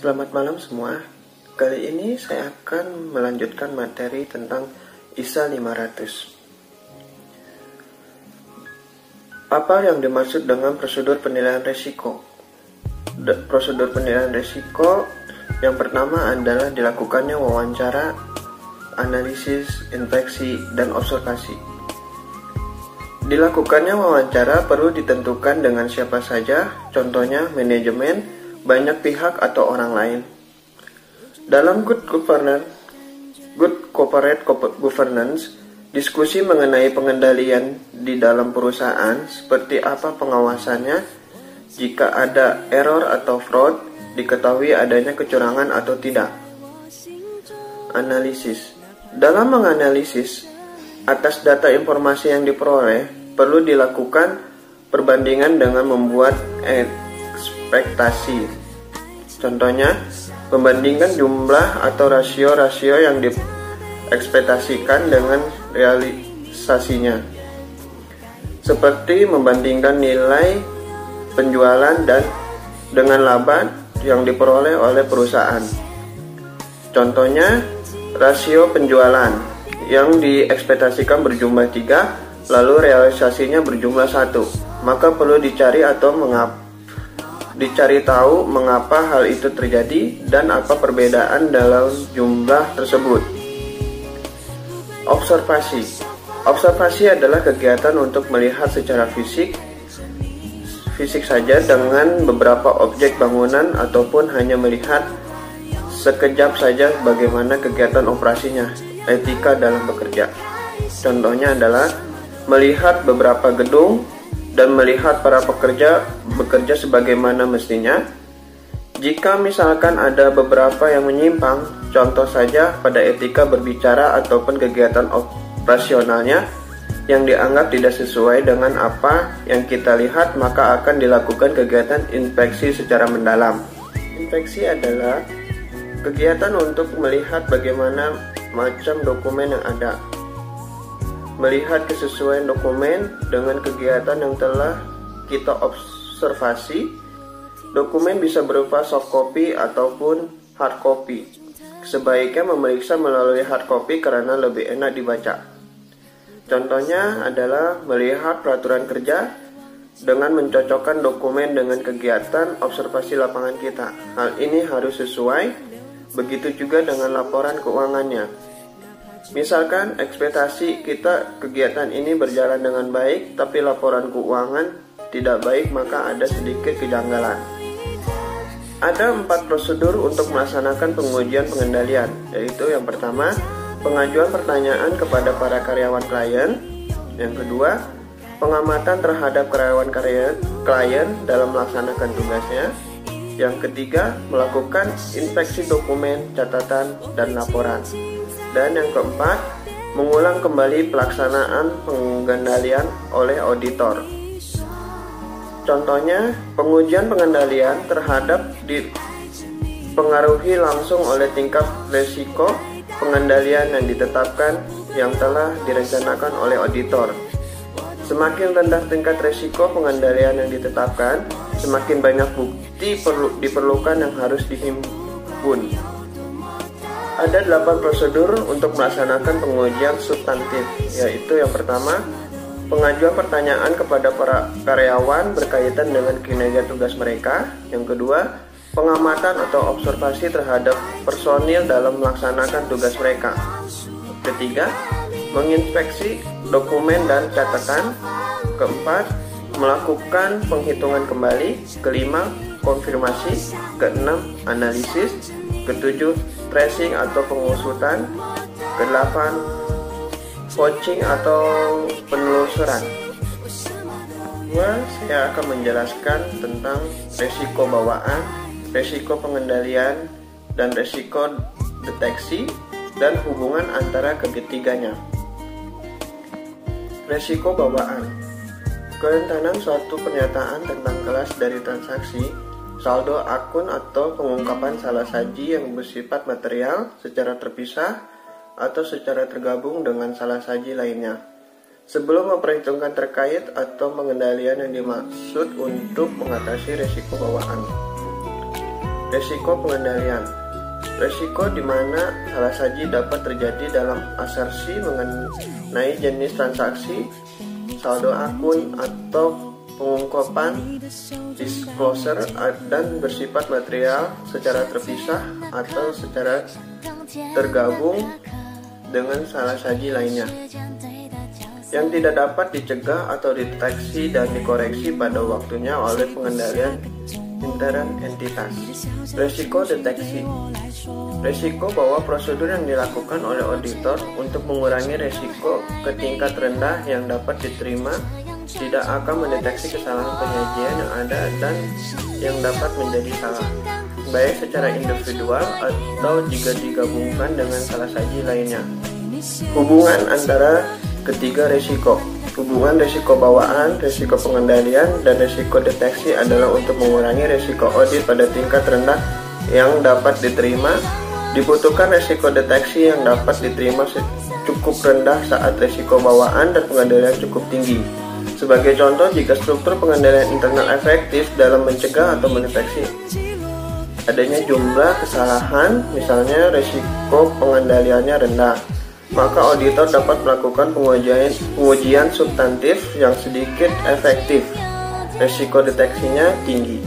Selamat malam semua. Kali ini saya akan melanjutkan materi tentang ISA 500. Apa yang dimaksud dengan prosedur penilaian risiko? Prosedur penilaian risiko yang pertama adalah dilakukannya wawancara, analisis, inspeksi, dan observasi. Dilakukannya wawancara perlu ditentukan dengan siapa saja, contohnya manajemen, banyak pihak atau orang lain. Dalam good corporate governance, diskusi mengenai pengendalian di dalam perusahaan seperti apa pengawasannya, jika ada error atau fraud, diketahui adanya kecurangan atau tidak. Analisis. Dalam menganalisis, atas data informasi yang diperoleh, perlu dilakukan perbandingan dengan membuat ekspektasi. Contohnya, membandingkan jumlah atau rasio-rasio yang diekspektasikan dengan realisasinya. Seperti membandingkan nilai penjualan dan dengan laba yang diperoleh oleh perusahaan. Contohnya, rasio penjualan yang diekspektasikan berjumlah 3, lalu realisasinya berjumlah 1. Maka perlu dicari tahu mengapa hal itu terjadi dan apa perbedaan dalam jumlah tersebut. Observasi adalah kegiatan untuk melihat secara fisik saja dengan beberapa objek bangunan ataupun hanya melihat sekejap saja bagaimana kegiatan operasinya. Etika dalam bekerja. Contohnya adalah melihat beberapa gedung dan melihat para pekerja bekerja sebagaimana mestinya. Jika misalkan ada beberapa yang menyimpang, contoh saja pada etika berbicara ataupun kegiatan operasionalnya yang dianggap tidak sesuai dengan apa yang kita lihat, maka akan dilakukan kegiatan inspeksi secara mendalam. Inspeksi adalah kegiatan untuk melihat bagaimana macam dokumen yang ada, melihat kesesuaian dokumen dengan kegiatan yang telah kita observasi. Dokumen bisa berupa soft copy ataupun hard copy. Sebaiknya memeriksa melalui hard copy karena lebih enak dibaca. Contohnya adalah melihat peraturan kerja dengan mencocokkan dokumen dengan kegiatan observasi lapangan kita. Hal ini harus sesuai, begitu juga dengan laporan keuangannya. Misalkan ekspektasi kita kegiatan ini berjalan dengan baik, tapi laporan keuangan tidak baik, maka ada sedikit kejanggalan. Ada 4 prosedur untuk melaksanakan pengujian pengendalian, yaitu yang pertama, pengajuan pertanyaan kepada para karyawan klien. Yang kedua, pengamatan terhadap karyawan klien dalam melaksanakan tugasnya. Yang ketiga, melakukan inspeksi dokumen, catatan, dan laporan. Dan yang keempat, mengulang kembali pelaksanaan pengendalian oleh auditor. Contohnya, pengujian pengendalian terhadap dipengaruhi langsung oleh tingkat risiko pengendalian yang ditetapkan yang telah direncanakan oleh auditor. Semakin rendah tingkat risiko pengendalian yang ditetapkan, semakin banyak bukti diperlukan yang harus dihimpun. Ada 8 prosedur untuk melaksanakan pengujian substantif, yaitu yang pertama, pengajuan pertanyaan kepada para karyawan berkaitan dengan kinerja tugas mereka. Yang kedua, pengamatan atau observasi terhadap personil dalam melaksanakan tugas mereka. Ketiga, menginspeksi dokumen dan catatan. Keempat, melakukan penghitungan kembali. Kelima, konfirmasi. Keenam, analisis. Ketujuh, tracing atau pengusutan. Kedelapan, coaching atau penelusuran. Saya akan menjelaskan tentang resiko bawaan, resiko pengendalian, dan resiko deteksi, dan hubungan antara ketiganya. Resiko bawaan. Kerentanan suatu pernyataan tentang kelas dari transaksi, saldo akun atau pengungkapan salah saji yang bersifat material secara terpisah atau secara tergabung dengan salah saji lainnya. Sebelum memperhitungkan terkait atau pengendalian yang dimaksud untuk mengatasi risiko bawaan. Resiko pengendalian. Resiko di mana salah saji dapat terjadi dalam asersi mengenai jenis transaksi, saldo akun, atau pengungkapan disclosure dan bersifat material secara terpisah atau secara tergabung dengan salah saji lainnya yang tidak dapat dicegah atau dideteksi dan dikoreksi pada waktunya oleh pengendalian intern entitas. Resiko deteksi. Resiko bahwa prosedur yang dilakukan oleh auditor untuk mengurangi resiko ke tingkat rendah yang dapat diterima tidak akan mendeteksi kesalahan penyajian yang ada dan yang dapat menjadi salah, baik secara individual atau jika digabungkan dengan salah saji lainnya. Hubungan antara ketiga resiko. Hubungan resiko bawaan, resiko pengendalian, dan resiko deteksi adalah untuk mengurangi resiko audit pada tingkat rendah yang dapat diterima. Dibutuhkan resiko deteksi yang dapat diterima cukup rendah saat resiko bawaan dan pengendalian cukup tinggi. Sebagai contoh, jika struktur pengendalian internal efektif dalam mencegah atau mendeteksi adanya jumlah kesalahan, misalnya resiko pengendaliannya rendah, maka auditor dapat melakukan pengujian substantif yang sedikit efektif. Resiko deteksinya tinggi.